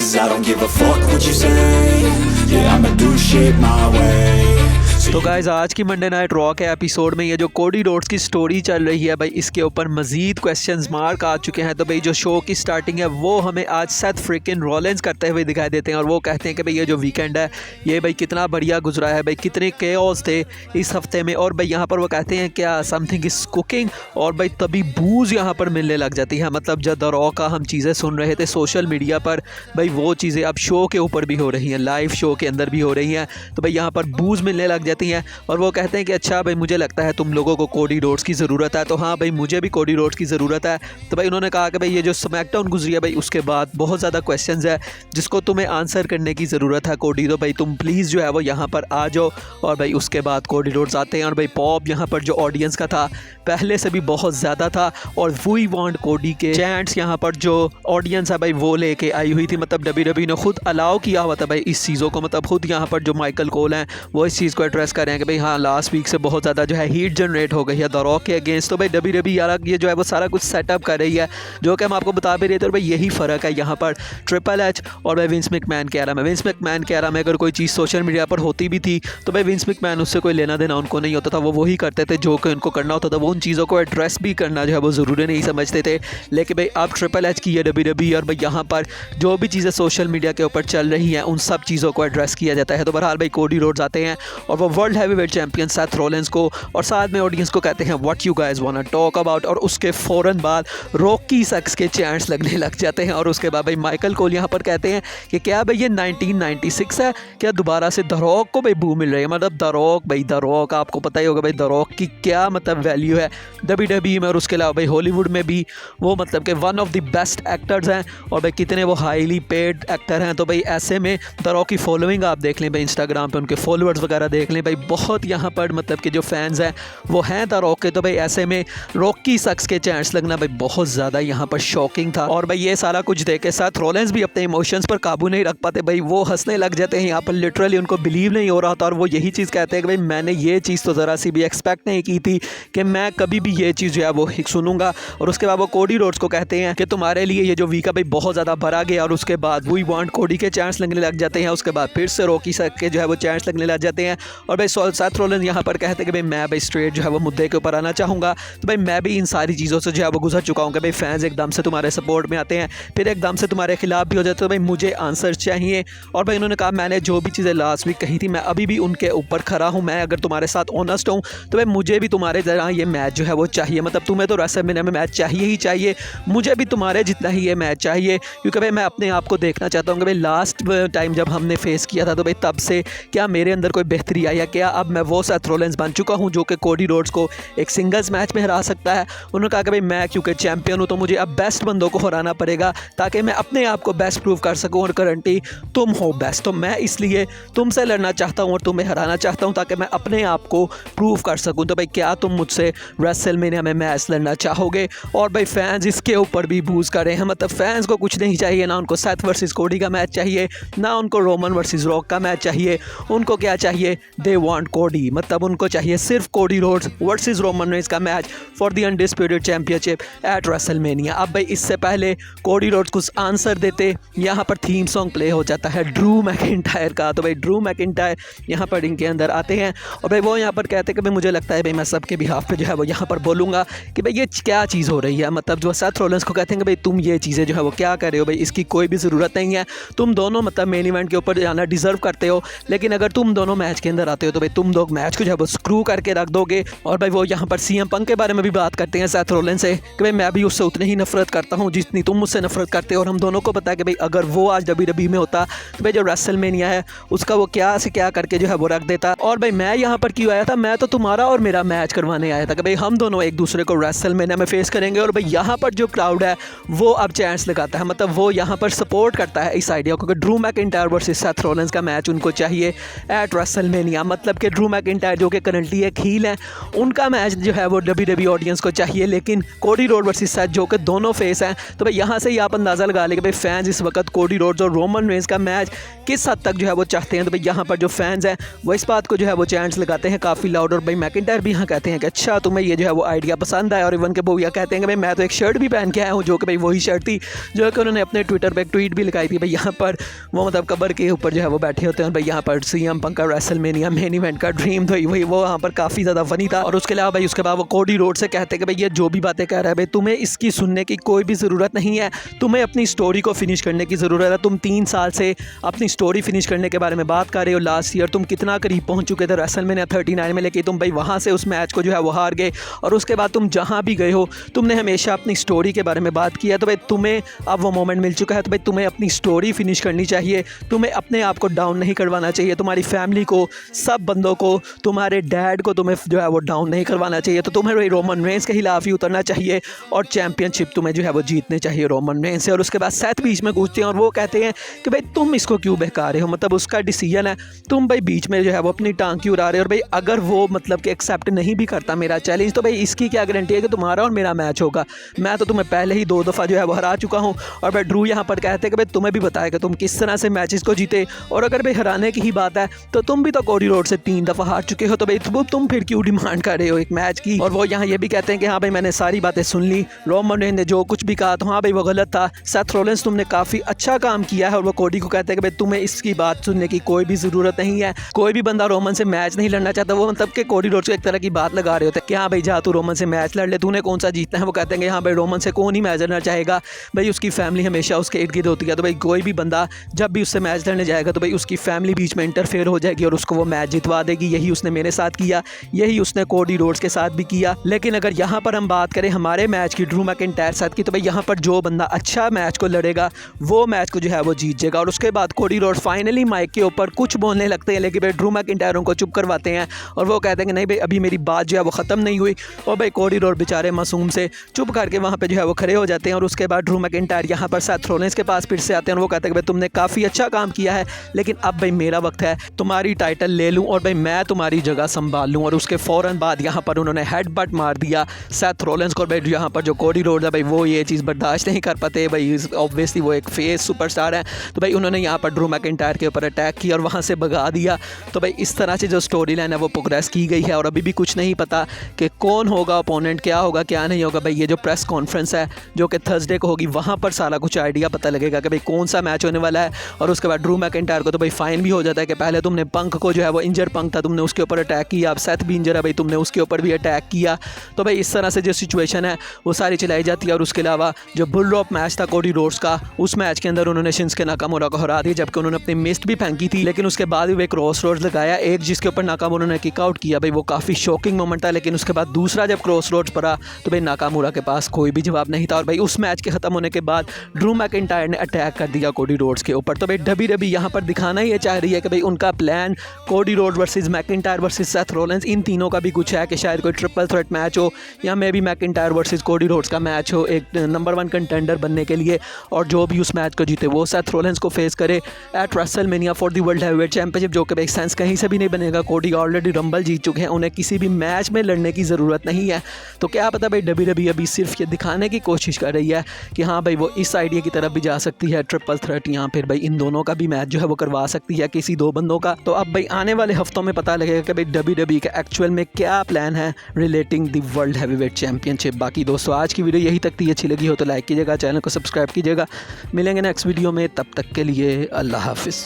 'cause I don't give a fuck what you say. Yeah, I'ma do shit my way. तो guys आज की Monday night raw के episode में ये जो कोडी रोड्स की स्टोरी चल रही है भाई, इसके ऊपर मजीद क्वेश्चंस मार्क आ चुके हैं। तो भाई जो शो की स्टार्टिंग है वो हमें आज सेथ फ्रिकिन रॉलिंस करते हुए दिखाई देते हैं और वो कहते हैं कि भाई ये जो वीकेंड है ये भाई कितना बढ़िया गुजरा है, भाई कितने केओस थे इस हफ्ते में। और भाई यहाँ पर वो कहते हैं क्या समथिंग इज कुकिंग, और भाई तभी बूज यहाँ पर मिलने लग जाती है। मतलब जब द रॉ का हम चीज़ें सुन रहे थे सोशल मीडिया पर, भाई वो चीज़ें अब शो के ऊपर भी हो रही हैं, लाइव शो के अंदर भी हो रही हैं। तो भाई यहाँ पर बूज मिलने लग जाती हैं और वो कहते हैं कि अच्छा भाई मुझे लगता है तुम लोगों को कोडी रोड्स की ज़रूरत है। तो हाँ भाई मुझे भी कोडी रोड्स की ज़रूरत है। तो भाई उन्होंने कहा कि भाई ये जो स्मैकडाउन गुजरी है भाई उसके बाद बहुत ज़्यादा क्वेश्चंस है जिसको तुम्हें आंसर करने की ज़रूरत है कोडी। तो भाई तुम प्लीज़ जो है वो यहाँ पर आ जाओ। और भाई उसके बाद कोडी रोड्स आते हैं और भाई पॉप यहाँ पर जो ऑडियंस का था पहले से भी बहुत ज़्यादा था और वी वांट कोडी के चैंट्स यहाँ पर जो ऑडियंस है भाई वो लेके आई हुई थी। मतलब WWE ने खुद अलाउ किया हुआ था भाई इस चीज़ों को। मतलब खुद यहाँ पर जो माइकल कोल हैं वो इस चीज़ को एड्रेस कर रहे हैं कि भाई हाँ लास्ट वीक से बहुत ज़्यादा जो है हीट जनरेट हो गई है द रॉक के अगेंस्ट। तो भाई WWE यार ये जो है वो सारा कुछ सेटअप कर रही है जो कि हम आपको बता भी रहे थे। और भाई यही फ़र्क है यहाँ पर ट्रिपल एच और भाई विंस मैकमैन के एरा में। विंस मैकमैन के एरा में अगर कोई चीज़ सोशल मीडिया पर होती भी थी तो भाई विंस मैकमैन उससे कोई लेना देना उनको नहीं होता था, वो वही करते थे जो कि उनको करना होता था। वो उन चीज़ों को एड्रेस भी करना जो है वो ज़रूरी नहीं समझते थे। लेकिन भाई अब ट्रिपल एच की है WWE और भाई यहाँ पर जो भी चीज़ें सोशल मीडिया के ऊपर चल रही हैं उन सब चीज़ों को एड्रेस किया जाता है। तो बहरहाल भाई कोडी रोड्स आते हैं और वो world heavyweight champion Seth Rollins को और साथ में ऑडियंस को कहते हैं what you guys want to talk about. और उसके फ़ौरन बाद रॉकी सक्स के चैंट्स लगने लग जाते हैं। और उसके बाद भाई माइकल कोल यहाँ पर कहते हैं कि क्या भाई ये 1996 है, क्या दोबारा से द रॉक को भाई बू मिल रही है। मतलब द रॉक भाई द रॉक आपको पता ही होगा भाई द रॉक की क्या मतलब वैल्यू है WWE में और उसके अलावा भाई हॉलीवुड में भी वो मतलब कि one of the best actors हैं और भाई कितने वो हाईली पेड एक्टर हैं। तो भाई ऐसे में द रॉक की फॉलोइंग आप देख लें भाई, इंस्टाग्राम पे उनके फॉलोअर्स वगैरह देख लें भाई, बहुत यहाँ पर मतलब कि जो फैंस हैं वो हैं द रॉक के। तो भाई ऐसे में रॉकी सक्स के चैंट्स लगना भाई बहुत ज़्यादा यहाँ पर शॉकिंग था। और भाई ये सारा कुछ देख के साथ रॉलिंस भी अपने इमोशंस पर काबू नहीं रख पाते भाई, वो हंसने लग जाते हैं यहाँ पर। लिटरली उनको बिलीव नहीं हो रहा था और वो यही चीज़ कहते हैं कि भाई मैंने ये चीज़ तो ज़रा सी भी एक्सपेक्ट नहीं की थी कि मैं कभी भी ये चीज़ जो है वो सुनूंगा। और उसके बाद वो कोडी रोड्स को कहते हैं कि तुम्हारे लिए ये जो वीक है भाई बहुत ज़्यादा भरा गया। और उसके बाद वी वांट कोडी के चैंट्स लगने लग जाते हैं। उसके बाद फिर से रॉकी सक्स के जो है वो चैंट्स लगने लग जाते हैं। और भाई सेथ रॉलिंस यहाँ पर कहते हैं कि भाई मैं भाई स्ट्रेट जो है वो मुद्दे के ऊपर आना चाहूँगा। तो भाई मैं भी इन सारी चीज़ों से जो है वो गुजर चुका हूँ कि भाई फैंस एकदम से तुम्हारे सपोर्ट में आते हैं फिर एकदम से तुम्हारे खिलाफ भी हो जाते। तो भाई मुझे आंसर चाहिए। और भाई उन्होंने कहा मैंने जो भी चीज़ें लास्ट वीक कही थी मैं अभी भी उनके ऊपर खड़ा हूँ। मैं अगर तुम्हारे साथ ऑनेस्ट हूँ तो भाई मुझे भी तुम्हारे तरह ये मैच जो है वो चाहिए। मतलब तुम्हें तो रेसलमेनिया में मैच चाहिए ही चाहिए, मुझे भी तुम्हारे जितना ही ये मैच चाहिए। क्योंकि भाई मैं अपने आप को देखना चाहता हूँ कि भाई लास्ट टाइम जब हमने फेस किया था तो भाई तब से क्या मेरे अंदर कोई बेहतरी आई है, क्या अब मैं वो सेथ रॉलिंस बन चुका हूँ जो कि कोडी रोड्स को एक सिंगल्स मैच में हरा सकता है। उन्होंने कहा कि भाई मैं क्योंकि चैंपियन हूँ तो मुझे अब बेस्ट बंदों को हराना पड़ेगा ताकि मैं अपने आप को बेस्ट प्रूव कर सकूँ। और करंटली तुम हो बेस्ट, तो मैं इसलिए तुमसे लड़ना चाहता हूँ और तुम्हें हराना चाहता हूँ ताकि मैं अपने आप को प्रूव कर सकूँ। तो भाई क्या तुम मुझसे रेसलमेनिया में मैच लड़ना चाहोगे। और भाई फैंस इसके ऊपर भी बूज कर रहे हैं। मतलब फैंस को कुछ नहीं चाहिए, ना उनको सेथ वर्सेस कोडी का मैच चाहिए, ना उनको रोमन वर्सेस रॉक का मैच चाहिए। उनको क्या चाहिए, दे वांट कोडी। मतलब उनको चाहिए सिर्फ Cody Rhodes versus Roman Reigns का match for the undisputed championship at WrestleMania. अब भाई इससे पहले कोडी रोड्स कुछ आंसर देते यहाँ पर थीम सॉन्ग प्ले हो जाता है ड्रू मैकिंटायर का। तो भाई ड्रू मैकिंटायर यहाँ पर इनके अंदर आते हैं और भाई वो यहाँ पर कहते हैं कि भाई मुझे लगता है भाई मैं सबके बिहाफ पे जो है वो यहाँ पर बोलूँगा कि भाई ये क्या चीज़ हो रही है। मतलब जो सेथ रॉलिंस को कहते हैं कि भाई तुम ये चीज़ें जो है वो क्या कर रहे हो, भाई इसकी कोई भी ज़रूरत नहीं है। तुम दोनों मतलब मेन इवेंट के ऊपर जाना डिज़र्व करते हो, लेकिन अगर तुम दोनों मैच के अंदर आते हो तो भाई तुम लोग मैच को जो है वो स्क्रू करके रख दोगे। और भाई वो यहाँ पर CM पंक के बारे में भी बात करते हैं सेथ रॉलिंस से कि भाई मैं भी उससे उतनी ही नफरत करता हूँ जितनी तुम मुझसे नफरत करते हो। और हम दोनों को पता है कि भाई अगर वो आज WWE में होता तो भाई जो रेसलमेनिया है उसका वो क्या से क्या करके जो है वो रख देता। और भाई मैं यहाँ पर क्यों आया था, मैं तो तुम्हारा और मेरा मैच करवाने आया था कि भाई हम दोनों एक दूसरे को रेसलमेनिया में फेस करेंगे। और भाई यहाँ पर जो क्राउड है वो अब चांस लगाता है, मतलब वो यहाँ पर सपोर्ट करता है इस आइडिया को कि Drew McIntyre versus Seth Rollins का मैच उनको चाहिए एट रेसलमेनिया। मतलब कि ड्रू मैकिंटायर जो कि करंटली एक हील हैं, उनका मैच जो है वो WWE ऑडियंस को चाहिए, लेकिन कोडी रोड वर्सेस सेथ जो कि दोनों फेस हैं। तो भाई यहाँ से ही आप अंदाज़ा लगा लें कि भाई फैंस इस वक्त कोडी रोड्स और रोमन रेंस का मैच किस हद तक जो है वो चाहते हैं। तो भाई यहाँ पर जो फैंस हैं वो इस बात को जो है वो चैंट्स लगाते हैं काफ़ी लाउड, और भाई मैकिंटायर भी यहाँ कहते हैं कि अच्छा तुम्हें ये जो है वो आइडिया पसंद आया, और इवन के वो यह कहते हैं कि भाई मैं तो एक शर्ट भी पहन के आया हूँ जो कि भाई वही शर्ट थी जो कि उन्होंने अपने ट्विटर पर एक ट्वीट भी लगाई थी। भाई यहाँ पर वो मतलब कबर के ऊपर जो है वो बैठे होते हैं, भाई यहाँ पर CM पंक का रेसलमेनिया मेन इवेंट का ड्रीम, तो वही वो यहाँ पर काफ़ी ज़्यादा फनी था। और उसके अलावा भाई उसके बाद वो कोडी रोड से कहते हैं कि भाई ये जो भी बातें कह रहा है भाई तुम्हें इसकी सुनने की कोई भी ज़रूरत नहीं है, तुम्हें अपनी स्टोरी को फिनिश करने की ज़रूरत है। तुम 3 साल से अपनी स्टोरी फिनिश करने के बारे में बात कर रहे हो। लास्ट ईयर तुम कितना करीब पहुँच चुके थे रेसलमेनिया 39 में, लेकिन तुम भाई वहाँ से उस मैच को जो है वो हार गए, और उसके बाद तुम जहाँ भी गए हो तुमने हमेशा अपनी स्टोरी के बारे में बात किया। तो भाई तुम्हें अब वो मोमेंट मिल चुका है, तो भाई तुम्हें अपनी स्टोरी फिनिश करनी चाहिए, तुम्हें अपने आप को डाउन नहीं करवाना चाहिए, तुम्हारी फैमिली को, सब बंदों को, तुम्हारे डैड को तुम्हें जो है वो डाउन नहीं करवाना चाहिए। तो तुम्हें भाई रोमन रेंस के खिलाफ ही उतरना चाहिए और चैंपियनशिप तुम्हें जो है वो जीतने चाहिए रोमन रेंस से। और उसके बाद सेथ बीच में पूछते हैं और वो कहते हैं कि भाई तुम इसको क्यों बहका रहे हो, मतलब उसका डिसीजन है, तुम भाई बीच में जो है वो अपनी टांग क्यों उड़ा रहे हो, और भाई अगर वो मतलब कि एक्सेप्ट नहीं भी करता मेरा चैलेंज तो भाई इसकी क्या गारंटी है कि तुम्हारा और मेरा मैच होगा, मैं तो तुम्हें पहले ही 2 दफ़ा जो है वो हरा चुका हूँ। और भाई ड्रू यहाँ पर कहते हैं कि भाई तुम्हें भी बताया कि तुम किस तरह से मैचेस को जीते, और अगर भाई हराने की ही बात है तो तुम भी तो कोडी रोड से 3 दफ़ा हार चुके हो, तो भाई तुम फिर क्यों डिमांड कर रहे हो एक मैच की। और वो यहाँ ये भी कहते हैं कि हाँ भाई मैंने सारी बातें सुन ली, रोमन रेंस ने जो कुछ भी कहा तो हाँ भाई वो गलत था, सेथ रॉलिंस तुमने काफ़ी अच्छा काम किया है। और वो कोडी को कहते हैं कि भाई तुम्हें इसकी बात सुनने की कोई भी ज़रूरत नहीं है, कोई भी बंदा रोमन से मैच नहीं लड़ना चाहता। वो मतलब कि कोडी रोड से एक तरह की बात लगा रहे होते हैं कि हाँ भाई जा तू रोमन से मैच लड़ ले, तूने कौन सा जीतना है। वो कहते हैं कि हाँ भाई रोमन से कौन ही मैच लड़ना चाहेगा, भाई उसकी फैमिली हमेशा उसके इर्द गिर्द होती है, तो भाई कोई भी बंदा जब भी उससे मैच लड़ने जाएगा तो भाई उसकी फैमिली बीच में इंटरफेयर हो जाएगी और उसको वो मैच जितवा देगी। यही उसने मेरे साथ किया, यही उसने कोडी रोड्स के साथ भी किया। लेकिन अगर यहाँ पर हम बात करें हमारे मैच की ड्रू मैकिंटायर साथ की, तो भाई यहाँ पर जो बंदा अच्छा मैच को लड़ेगा वो मैच को जो है वो जीत जाएगा। और उसके बाद कोडी रोड फाइनली माइक के ऊपर कुछ बोलने लगते हैं, लेकिन भाई ड्रू मैकिंटायर को चुप करवाते हैं और वो कहते हैं कि नहीं भाई अभी मेरी बात जो है वो ख़त्म नहीं हुई। और भाई कोडी रोड बेचारे मासूम से चुप करके वहाँ पे जो है वो खड़े हो जाते हैं। और उसके बाद ड्रू मैकिंटायर यहाँ पर सेथ रॉलिंस के पास फिर से आते हैं और वो कहते हैं कि भाई तुमने काफ़ी अच्छा काम किया है, लेकिन अब भाई मेरा वक्त है तुम्हारी टाइटल ले लूँ और भाई मैं तुम्हारी जगह संभाल लूँ। और उसके फ़ौरन बाद यहाँ पर उन्होंने हेडबट मार दिया सेथ रॉलिंस को। भाई यहाँ पर जो कोडी रोड है भाई वो ये चीज़ बर्दाश्त नहीं कर पाते, भाई ऑब्वियसली वो एक फेस सुपरस्टार है, तो भाई उन्होंने यहाँ पर ड्रू मैकिंटायर के ऊपर अटैक किया और वहाँ से भगा दिया। तो भाई इस तरह से जो स्टोरी लाइन है वो प्रोग्रेस की गई है और अभी भी कुछ नहीं पता कि कौन होगा ओपोनेंट, क्या होगा क्या नहीं होगा। भाई ये जो प्रेस कॉन्फ्रेंस है जो कि थर्सडे को होगी वहाँ पर सारा कुछ आइडिया पता लगेगा कि भाई कौन सा मैच होने वाला है। और उसके बाद ड्रू मैकिंटायर को तो भाई फाइन भी हो जाता है कि पहले तुमने पंक को जो है वो इंजर पंक था तुमने उसके ऊपर अटैक किया, अब सेथ भी इंजर है भाई तुमने उसके ऊपर भी अटैक किया। तो भाई इस तरह से जो सिचुएशन है वो सारी चलाई जाती है। और उसके अलावा जो बुल रॉप मैच था कोडी रोड्स का, उस मैच के अंदर उन्होंने शिंसुके नाकामुरा को हरा दिया, जबकि उन्होंने अपनी मिस्ट भी फेंकी थी, लेकिन उसके बाद भी एक क्रॉस रोड्स लगाया एक जिसके ऊपर नाकामुरा ने किक आउट किया। भाई वो काफ़ी शॉकिंग मोमेंट था। लेकिन उसके बाद दूसरा जब क्रॉस रोड्स पड़ा तो भाई नाकामुरा के पास कोई भी जवाब नहीं था। और भाई उस मैच के ख़त्म होने के बाद ड्रू मैकिंटायर ने अटैक कर दिया कोडी रोड्स के ऊपर। तो भाई WWE यहाँ पर दिखाना ये चाह रही है कि भाई उनका plan Cody Rhodes versus McIntyre versus Seth Rollins, इन तीनों का भी कुछ है कि शायद कोई ट्रिपल थ्रेट मैच हो या may be McIntyre versus Cody Rhodes का मैच हो एक नंबर 1 कंटेंडर बनने के लिए, और जो भी उस मैच को जीते वो सेथ रॉलिंस को फेस करे eight WrestleMania for the world heavyweight championship, जो कि भाई सेंस कहीं से भी नहीं बनेगा। कोडी ऑलरेडी रंबल जीत चुके हैं, उन्हें किसी भी मैच में लड़ने की ज़रूरत नहीं है। तो क्या पता भाई WWE अभी सिर्फ ये दिखाने की कोशिश कर रही है कि हाँ भाई वो इस आइडिया की तरफ भी जा सकती है ट्रिपल थ्रेट, या फिर भाई इन दोनों का भी मैच जो है वो करवा सकती है किसी 2 बंदों का। तो अब भाई आने वाले हफ्तों में पता लगेगा कि भाई WWE का एक्चुअल में क्या प्लान है relating the world heavyweight championship. बाकी दोस्तों आज की वीडियो यही तक थी, अच्छी लगी हो तो लाइक कीजिएगा, चैनल को सब्सक्राइब कीजिएगा। मिलेंगे नेक्स्ट वीडियो में, तब तक के लिए अल्लाह हाफिज़।